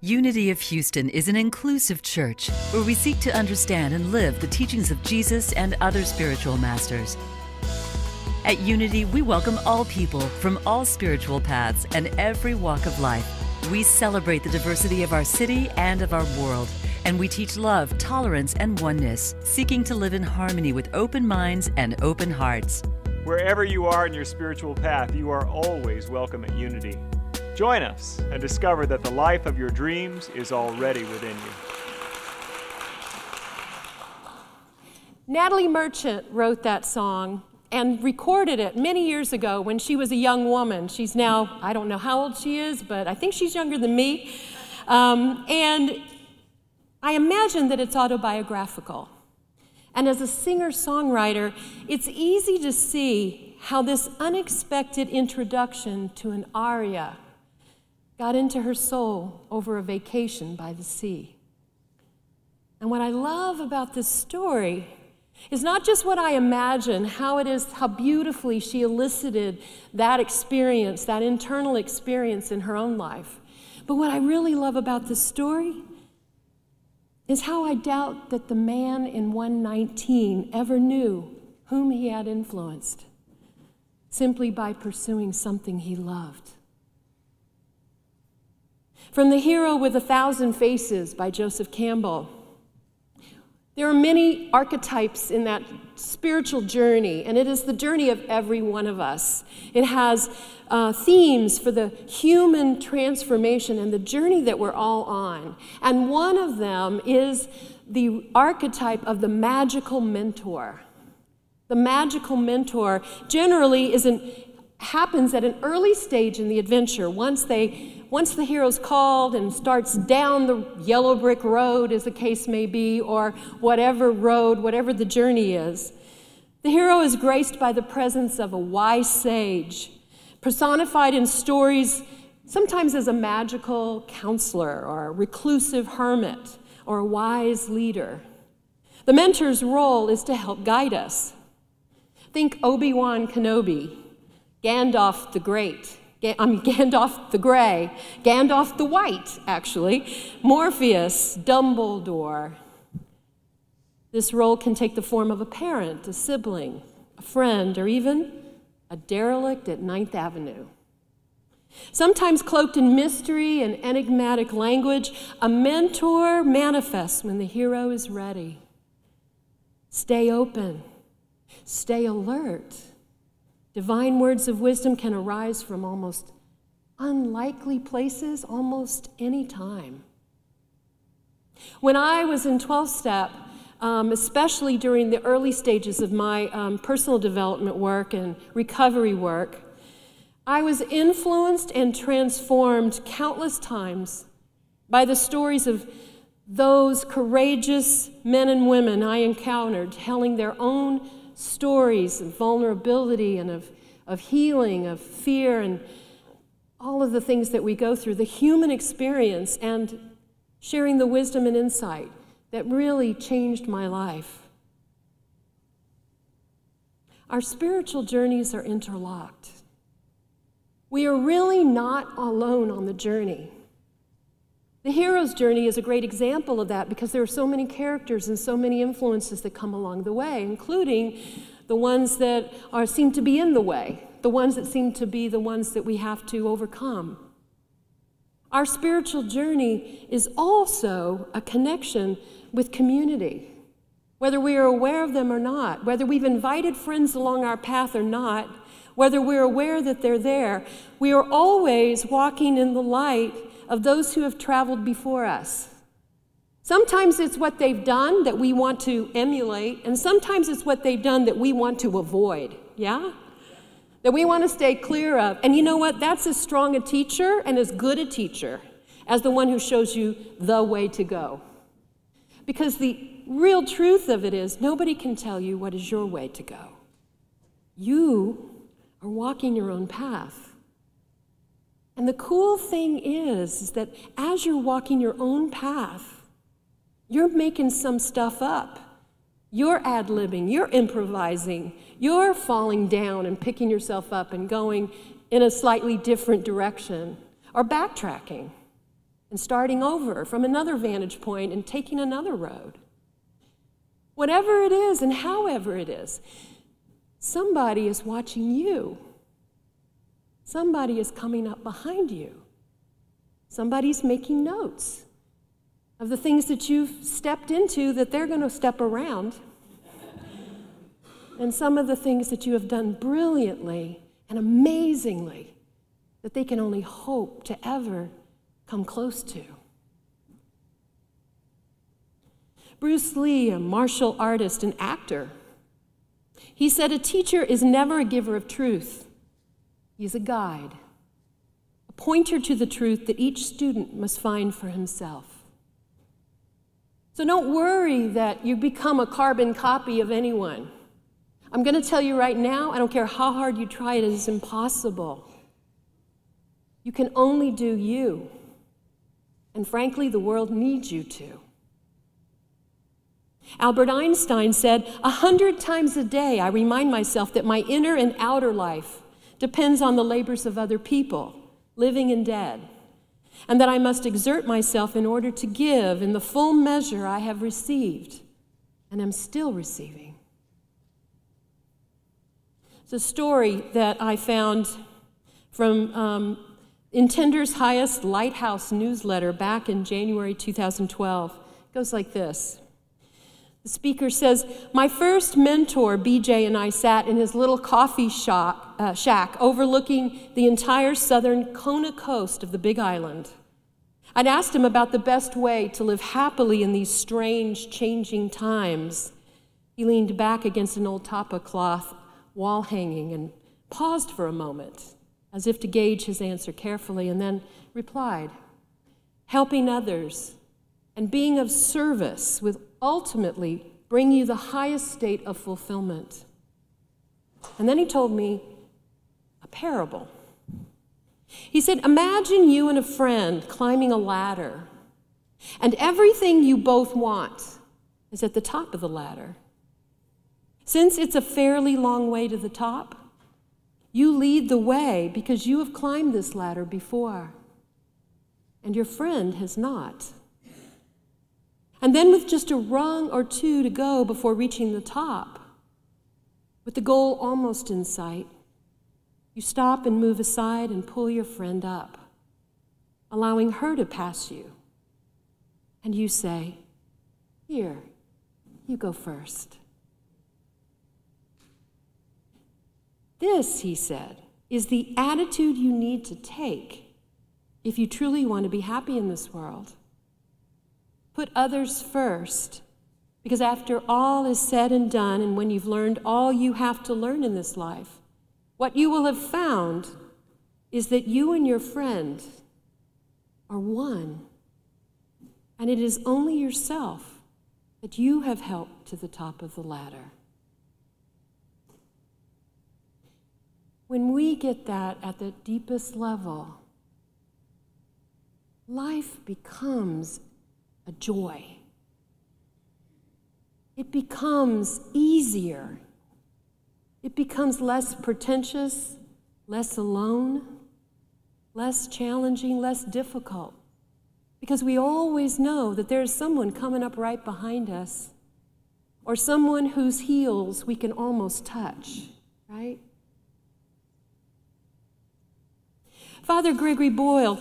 Unity of Houston is an inclusive church where we seek to understand and live the teachings of Jesus and other spiritual masters. At Unity, we welcome all people from all spiritual paths and every walk of life. We celebrate the diversity of our city and of our world, and we teach love, tolerance, and oneness, seeking to live in harmony with open minds and open hearts. Wherever you are in your spiritual path, you are always welcome at Unity. Join us and discover that the life of your dreams is already within you. Natalie Merchant wrote that song and recorded it many years ago when she was a young woman. She's now, I don't know how old she is, but I think she's younger than me. And I imagine that it's autobiographical. And as a singer-songwriter, it's easy to see how this unexpected introduction to an aria got into her soul over a vacation by the sea. And what I love about this story is not just what I imagine, how beautifully she elicited that experience, that internal experience in her own life, but what I really love about this story is how I doubt that the man in 119 ever knew whom he had influenced simply by pursuing something he loved. From The Hero with 1,000 Faces by Joseph Campbell, there are many archetypes in that spiritual journey, and it is the journey of every one of us. It has themes for the human transformation and the journey that we're all on. And one of them is the archetype of the magical mentor. The magical mentor generally happens at an early stage in the adventure. Once the hero's called and starts down the yellow brick road, as the case may be, or whatever road, whatever the journey is, the hero is graced by the presence of a wise sage, personified in stories sometimes as a magical counselor or a reclusive hermit or a wise leader. The mentor's role is to help guide us. Think Obi-Wan Kenobi, Gandalf the Great, Gandalf the Gray, Gandalf the White, actually, Morpheus, Dumbledore. This role can take the form of a parent, a sibling, a friend, or even a derelict at 9th Avenue. Sometimes cloaked in mystery and enigmatic language, a mentor manifests when the hero is ready. Stay open, stay alert. Divine words of wisdom can arise from almost unlikely places, almost any time. When I was in 12-step, especially during the early stages of my personal development work and recovery work, I was influenced and transformed countless times by the stories of those courageous men and women I encountered telling their own stories of vulnerability and of healing, of fear, and all of the things that we go through, the human experience, and sharing the wisdom and insight that really changed my life. Our spiritual journeys are interlocked. We are really not alone on the journey. The hero's journey is a great example of that because there are so many characters and so many influences that come along the way, including the ones that seem to be in the way, the ones that seem to be the ones that we have to overcome. Our spiritual journey is also a connection with community, whether we are aware of them or not, whether we've invited friends along our path or not, whether we're aware that they're there. We are always walking in the light of those who have traveled before us. Sometimes it's what they've done that we want to emulate, and sometimes it's what they've done that we want to avoid, yeah? That we want to stay clear of. And you know what? That's as strong a teacher and as good a teacher as the one who shows you the way to go. Because the real truth of it is nobody can tell you what is your way to go. You are walking your own path. And the cool thing is that as you're walking your own path, you're making some stuff up. You're ad-libbing, you're improvising, you're falling down and picking yourself up and going in a slightly different direction or backtracking. and starting over from another vantage point and taking another road. Whatever it is and however it is, somebody is watching you. Somebody is coming up behind you. Somebody's making notes of the things that you've stepped into that they're going to step around, and some of the things that you have done brilliantly and amazingly that they can only hope to ever come close to. Bruce Lee, a martial artist and actor, he said, "A teacher is never a giver of truth. He is a guide, a pointer to the truth that each student must find for himself." So don't worry that you become a carbon copy of anyone. I'm going to tell you right now, I don't care how hard you try, it is impossible. You can only do you. And frankly, the world needs you to. Albert Einstein said, 100 times a day I remind myself that my inner and outer life depends on the labors of other people, living and dead, and that I must exert myself in order to give in the full measure I have received and am still receiving. It's a story that I found from Intender's Highest Lighthouse newsletter back in January 2012. It goes like this. The speaker says, "My first mentor, BJ, and I sat in his little coffee shack overlooking the entire southern Kona coast of the Big Island. I'd asked him about the best way to live happily in these strange, changing times. He leaned back against an old tapa cloth wall hanging and paused for a moment, as if to gauge his answer carefully, and then replied, 'Helping others and being of service will ultimately bring you the highest state of fulfillment.' And then he told me a parable. He said, 'Imagine you and a friend climbing a ladder, and everything you both want is at the top of the ladder. Since it's a fairly long way to the top, you lead the way because you have climbed this ladder before, and your friend has not. And then with just a rung or two to go before reaching the top, with the goal almost in sight, you stop and move aside and pull your friend up, allowing her to pass you. And you say, 'Here, you go first.' This," he said, "is the attitude you need to take if you truly want to be happy in this world. Put others first, because after all is said and done, and when you've learned all you have to learn in this life, what you will have found is that you and your friend are one, and it is only yourself that you have helped to the top of the ladder." When we get that at the deepest level, life becomes a joy. It becomes easier. It becomes less pretentious, less alone, less challenging, less difficult. Because we always know that there's someone coming up right behind us, or someone whose heels we can almost touch, right? Father Gregory Boyle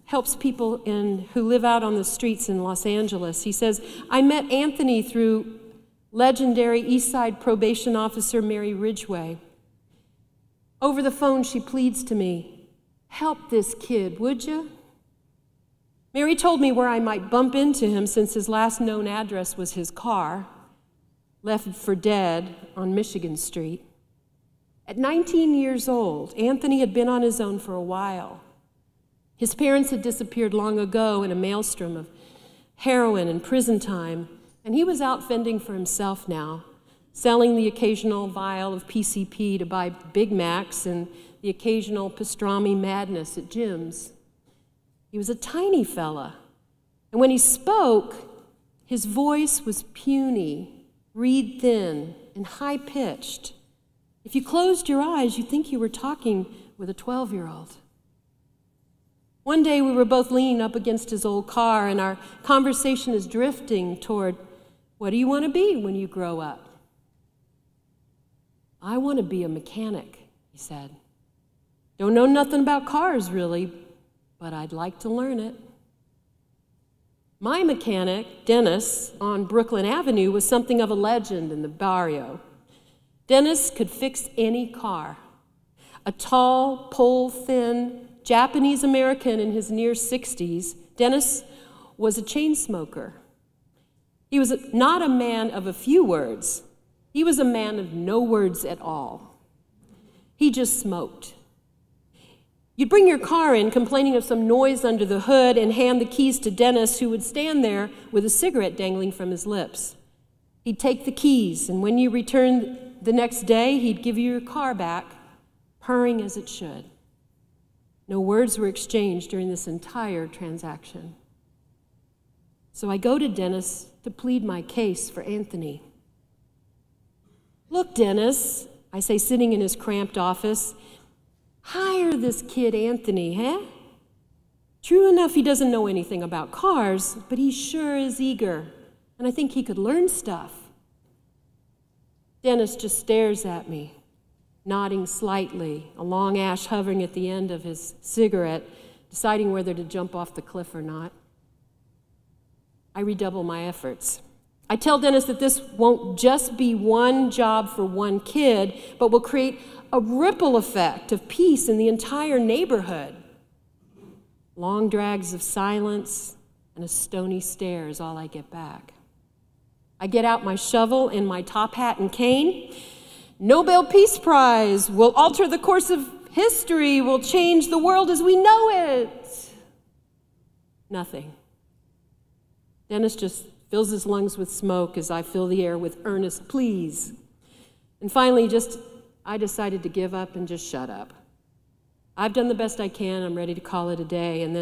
helps people who live out on the streets in Los Angeles. He says, "I met Anthony through legendary East Side probation officer Mary Ridgway. Over the phone, she pleads to me, 'Help this kid, would you?' Mary told me where I might bump into him since his last known address was his car, left for dead on Michigan Street. At 19 years old, Anthony had been on his own for a while. His parents had disappeared long ago in a maelstrom of heroin and prison time, and he was out fending for himself now, selling the occasional vial of PCP to buy Big Macs and the occasional pastrami madness at Jim's. He was a tiny fella, and when he spoke, his voice was puny, reed thin, and high-pitched. If you closed your eyes, you'd think you were talking with a 12-year-old. One day we were both leaning up against his old car, and our conversation is drifting toward, what do you want to be when you grow up? I want to be a mechanic, he said. Don't know nothing about cars, really, but I'd like to learn it. My mechanic, Dennis, on Brooklyn Avenue, was something of a legend in the barrio. Dennis could fix any car. A tall, pole-thin Japanese-American in his near 60s, Dennis was a chain smoker. He was not a man of a few words. He was a man of no words at all. He just smoked. You'd bring your car in complaining of some noise under the hood and hand the keys to Dennis, who would stand there with a cigarette dangling from his lips. He'd take the keys, and when you returned the next day, he'd give you your car back, purring as it should. No words were exchanged during this entire transaction. So I go to Dennis to plead my case for Anthony. Look, Dennis, I say, sitting in his cramped office, hire this kid Anthony, huh? True enough, he doesn't know anything about cars, but he sure is eager, and I think he could learn stuff. Dennis just stares at me, nodding slightly, a long ash hovering at the end of his cigarette, deciding whether to jump off the cliff or not. I redouble my efforts. I tell Dennis that this won't just be one job for one kid, but will create a ripple effect of peace in the entire neighborhood. Long drags of silence and a stony stare is all I get back. I get out my shovel and my top hat and cane. Nobel Peace Prize will alter the course of history, will change the world as we know it. Nothing. Dennis just fills his lungs with smoke as I fill the air with earnest pleas. And finally, I decided to give up and just shut up. I've done the best I can. I'm ready to call it a day. And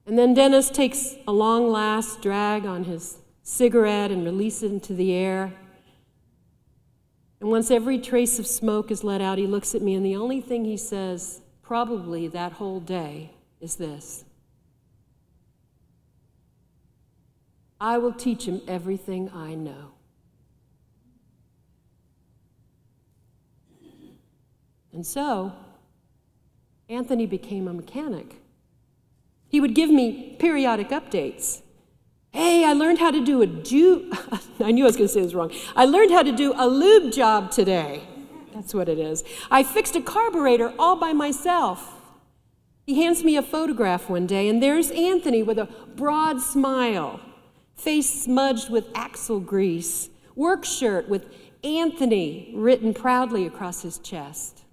then Dennis takes a long last drag on his cigarette and releases it into the air. And once every trace of smoke is let out, he looks at me, and the only thing he says, probably that whole day, is this: I will teach him everything I know. And so, Anthony became a mechanic. He would give me periodic updates. Hey, I learned how to do I knew I was going to say this wrong. I learned how to do a lube job today. That's what it is. I fixed a carburetor all by myself. He hands me a photograph one day, and there's Anthony with a broad smile, face smudged with axle grease, work shirt with Anthony written proudly across his chest.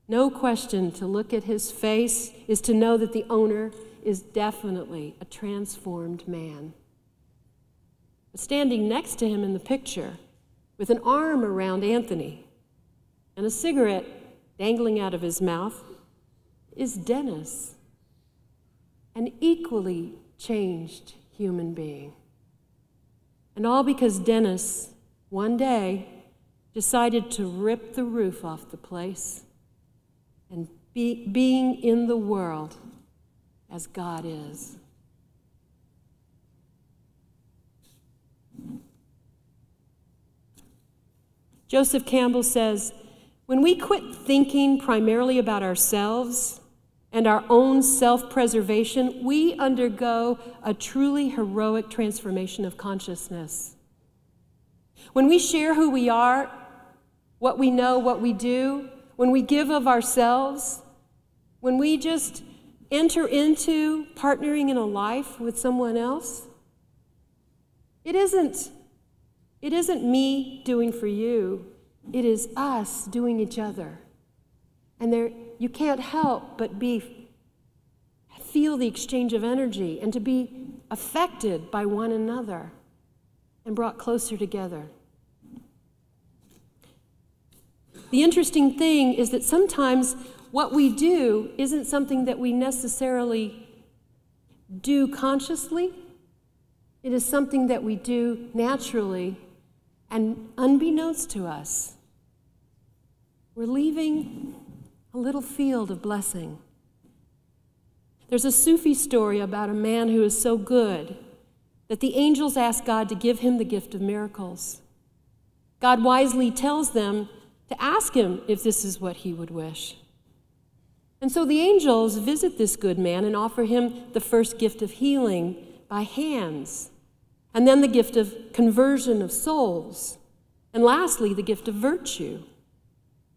No question, to look at his face is to know that the owner is definitely a transformed man. But standing next to him in the picture, with an arm around Anthony and a cigarette dangling out of his mouth, is Dennis, an equally changed human being. And all because Dennis, one day, decided to rip the roof off the place and being in the world as God is. Joseph Campbell says, when we quit thinking primarily about ourselves and our own self-preservation, we undergo a truly heroic transformation of consciousness. When we share who we are, what we know, what we do, when we give of ourselves, when we just enter into partnering in a life with someone else, it isn't me doing for you, it is us doing each other. And you can't help but feel the exchange of energy and to be affected by one another and brought closer together. The interesting thing is that sometimes what we do isn't something that we necessarily do consciously. It is something that we do naturally and unbeknownst to us. We're leaving a little field of blessing. There's a Sufi story about a man who is so good that the angels ask God to give him the gift of miracles. God wisely tells them to ask him if this is what he would wish. And so the angels visit this good man and offer him the first gift of healing by hands, and then the gift of conversion of souls, and lastly, the gift of virtue.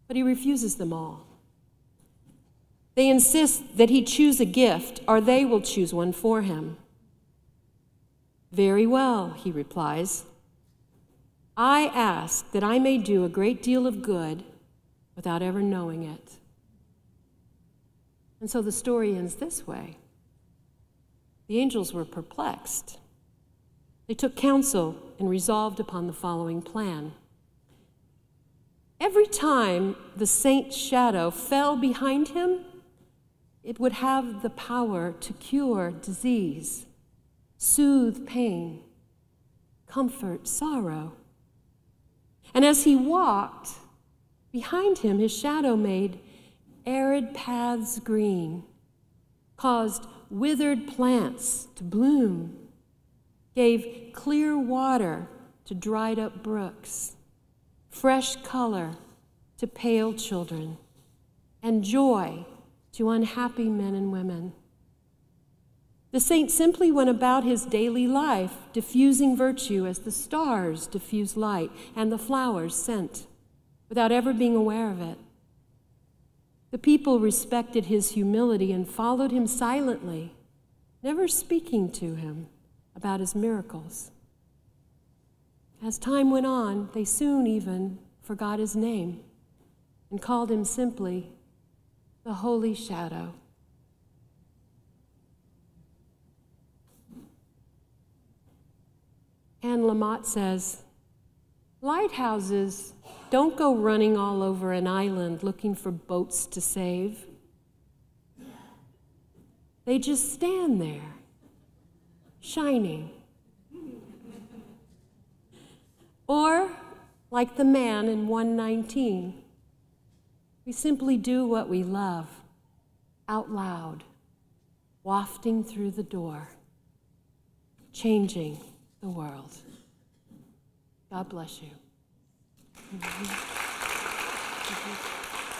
But he refuses them all. They insist that he choose a gift, or they will choose one for him. Very well, he replies. I ask that I may do a great deal of good without ever knowing it. And so the story ends this way. The angels were perplexed. They took counsel and resolved upon the following plan. Every time the saint's shadow fell behind him, it would have the power to cure disease, soothe pain, comfort sorrow. And as he walked, behind him his shadow made arid paths green, caused withered plants to bloom, gave clear water to dried up brooks, fresh color to pale children, and joy to unhappy men and women. The saint simply went about his daily life, diffusing virtue as the stars diffuse light and the flowers scent, without ever being aware of it. The people respected his humility and followed him silently, never speaking to him about his miracles. As time went on, they soon even forgot his name and called him simply the Holy Shadow. Anne Lamott says, lighthouses don't go running all over an island looking for boats to save. They just stand there, shining. Or, like the man in 119, we simply do what we love, out loud, wafting through the door, changing the world. God bless you.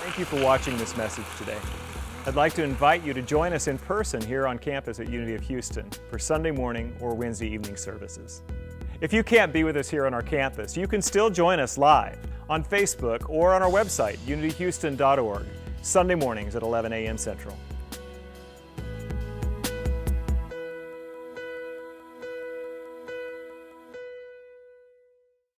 Thank you for watching this message today. I'd like to invite you to join us in person here on campus at Unity of Houston for Sunday morning or Wednesday evening services. If you can't be with us here on our campus, you can still join us live on Facebook or on our website, unityhouston.org, Sunday mornings at 11 a.m. Central.